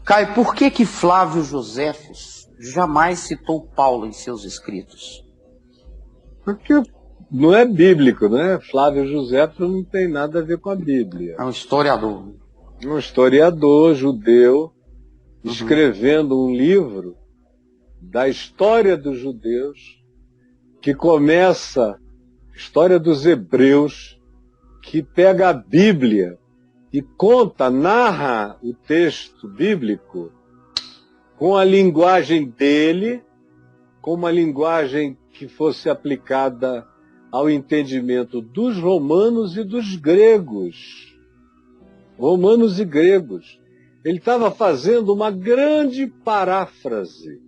Caio, por que Flávio Joséfos jamais citou Paulo em seus escritos? Porque não é bíblico, né? Flávio Joséfos não tem nada a ver com a Bíblia. É um historiador. Um historiador judeu escrevendo um livro da história dos judeus, que começa, história dos hebreus, que pega a Bíblia e conta, narra o texto bíblico com a linguagem dele, com uma linguagem que fosse aplicada ao entendimento dos romanos e dos gregos. Romanos e gregos. Ele estava fazendo uma grande paráfrase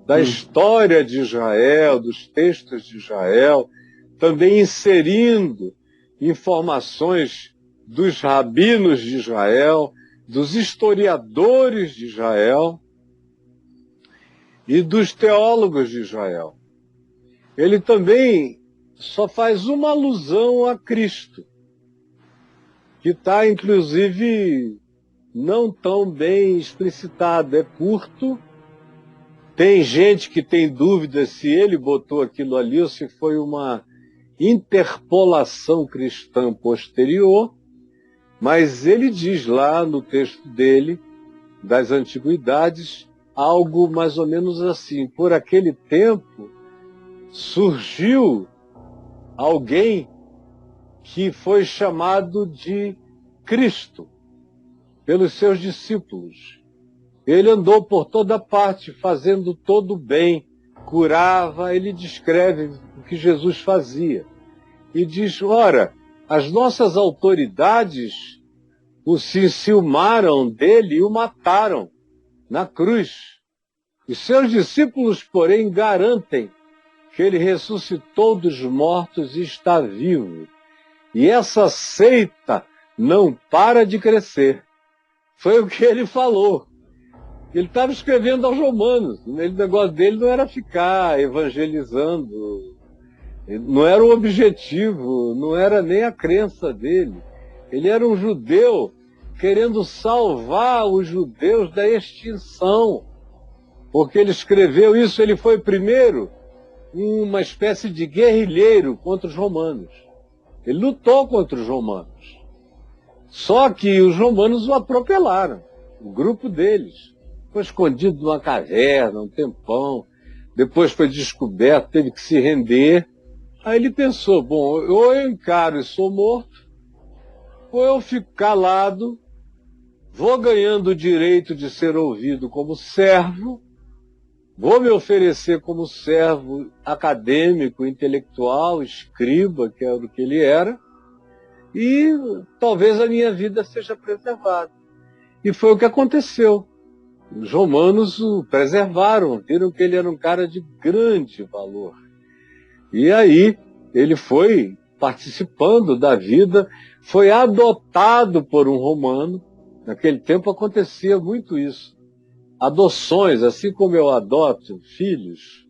da história de Israel, dos textos de Israel, também inserindo informações dos rabinos de Israel, dos historiadores de Israel e dos teólogos de Israel. Ele também só faz uma alusão a Cristo, que está, inclusive, não tão bem explicitado, é curto. Tem gente que tem dúvidas se ele botou aquilo ali ou se foi uma interpolação cristã posterior, mas ele diz lá no texto dele, das Antiguidades, algo mais ou menos assim: por aquele tempo surgiu alguém que foi chamado de Cristo pelos seus discípulos. Ele andou por toda parte, fazendo todo o bem, curava. Ele descreve o que Jesus fazia. E diz, ora, as nossas autoridades se enciumaram dele e o mataram na cruz. Os seus discípulos, porém, garantem que ele ressuscitou dos mortos e está vivo. E essa seita não para de crescer. Foi o que ele falou. Ele estava escrevendo aos romanos. O negócio dele não era ficar evangelizando. Não era o objetivo, não era nem a crença dele. Ele era um judeu querendo salvar os judeus da extinção. Porque ele escreveu isso, ele foi primeiro uma espécie de guerrilheiro contra os romanos. Ele lutou contra os romanos. Só que os romanos o atropelaram, o grupo deles. Foi escondido numa caverna um tempão, depois foi descoberto, teve que se render. Aí ele pensou, bom, ou eu encaro e sou morto, ou eu fico calado, vou ganhando o direito de ser ouvido como servo, vou me oferecer como servo acadêmico, intelectual, escriba, que era o que ele era, e talvez a minha vida seja preservada. E foi o que aconteceu. Os romanos o preservaram, viram que ele era um cara de grande valor. E aí ele foi participando da vida, foi adotado por um romano. Naquele tempo acontecia muito isso. Adoções, assim como eu adoto filhos,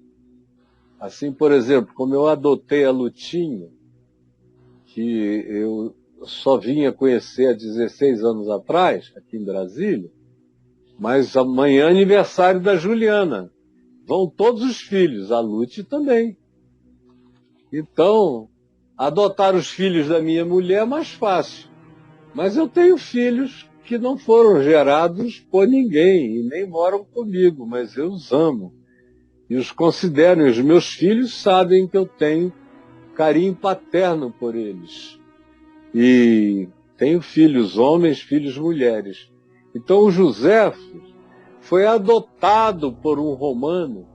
assim, por exemplo, como eu adotei a Lutinha, que eu só vinha conhecer há 16 anos atrás, aqui em Brasília, mas amanhã é aniversário da Juliana. Vão todos os filhos, a Lute também. Então, adotar os filhos da minha mulher é mais fácil. Mas eu tenho filhos que não foram gerados por ninguém e nem moram comigo, mas eu os amo. E os considero, e os meus filhos sabem que eu tenho carinho paterno por eles. E tenho filhos homens, filhos mulheres. Então o Joséfo foi adotado por um romano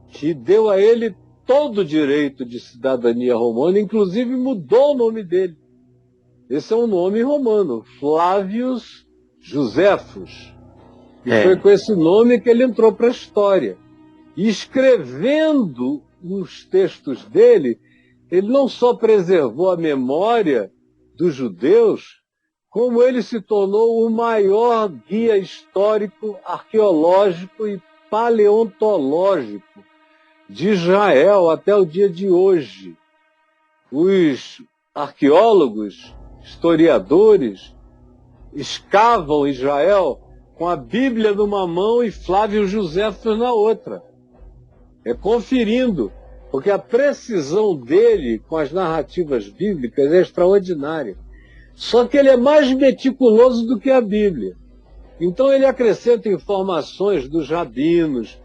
que deu a ele todo o direito de cidadania romana, inclusive mudou o nome dele. Esse é um nome romano, Flávios Joséfos. E foi com esse nome que ele entrou para a história. E escrevendo os textos dele, ele não só preservou a memória dos judeus, como ele se tornou o maior guia histórico, arqueológico e paleontológico de Israel até o dia de hoje. Os arqueólogos, historiadores, escavam Israel com a Bíblia numa mão e Flávio Josefo na outra. É conferindo, porque a precisão dele com as narrativas bíblicas é extraordinária. Só que ele é mais meticuloso do que a Bíblia. Então ele acrescenta informações dos rabinos,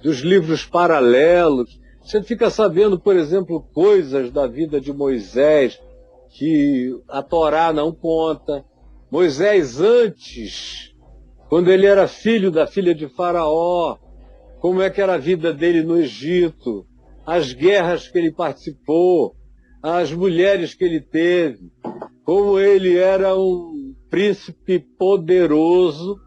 dos livros paralelos. Você fica sabendo, por exemplo, coisas da vida de Moisés que a Torá não conta. Moisés antes, quando ele era filho da filha de Faraó, como é que era a vida dele no Egito, as guerras que ele participou, as mulheres que ele teve, como ele era um príncipe poderoso,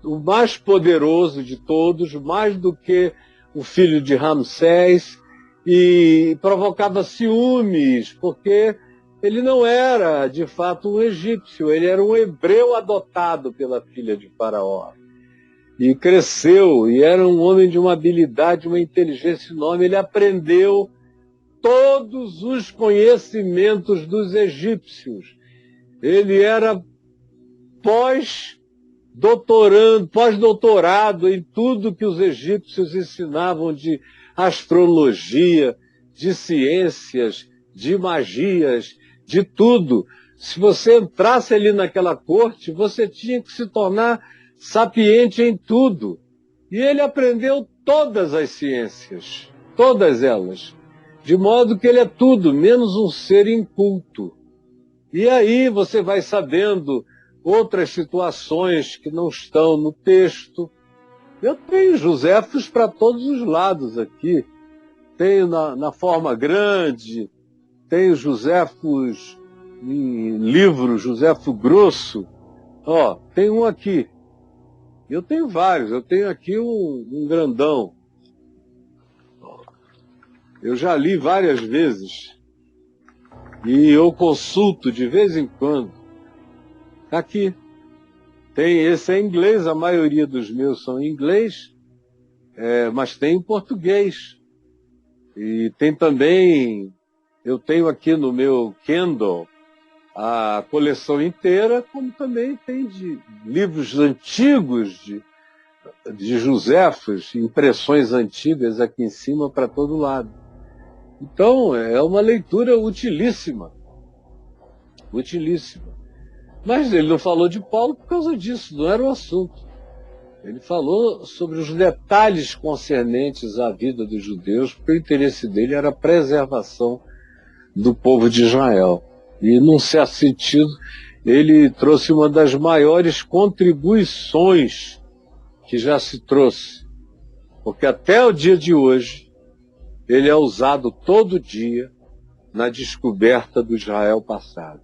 o mais poderoso de todos, mais do que o filho de Ramsés, e provocava ciúmes, porque ele não era, de fato, um egípcio, ele era um hebreu adotado pela filha de Faraó. E cresceu, e era um homem de uma habilidade, uma inteligência enorme. Ele aprendeu todos os conhecimentos dos egípcios. Ele era pós-doutorado em tudo que os egípcios ensinavam de astrologia, de ciências, de magias, de tudo. Se você entrasse ali naquela corte, você tinha que se tornar sapiente em tudo. E ele aprendeu todas as ciências, todas elas, de modo que ele é tudo, menos um ser inculto. E aí você vai sabendo outras situações que não estão no texto. Eu tenho Joséfos para todos os lados aqui. Tenho na forma grande, tenho Joséfos em livro, Joséfo grosso. Ó, tem um aqui. Eu tenho vários, eu tenho aqui um grandão. Eu já li várias vezes. E eu consulto de vez em quando. Tá aqui. Tem esse em inglês, a maioria dos meus são em inglês, mas tem em português. E tem também, eu tenho aqui no meu Kindle a coleção inteira, como também tem de livros antigos de Joséfos, impressões antigas aqui em cima para todo lado. Então, é uma leitura utilíssima. Utilíssima. Mas ele não falou de Paulo por causa disso, não era o assunto. Ele falou sobre os detalhes concernentes à vida dos judeus, porque o interesse dele era a preservação do povo de Israel. E, num certo sentido, ele trouxe uma das maiores contribuições que já se trouxe. Porque até o dia de hoje, ele é usado todo dia na descoberta do Israel passado.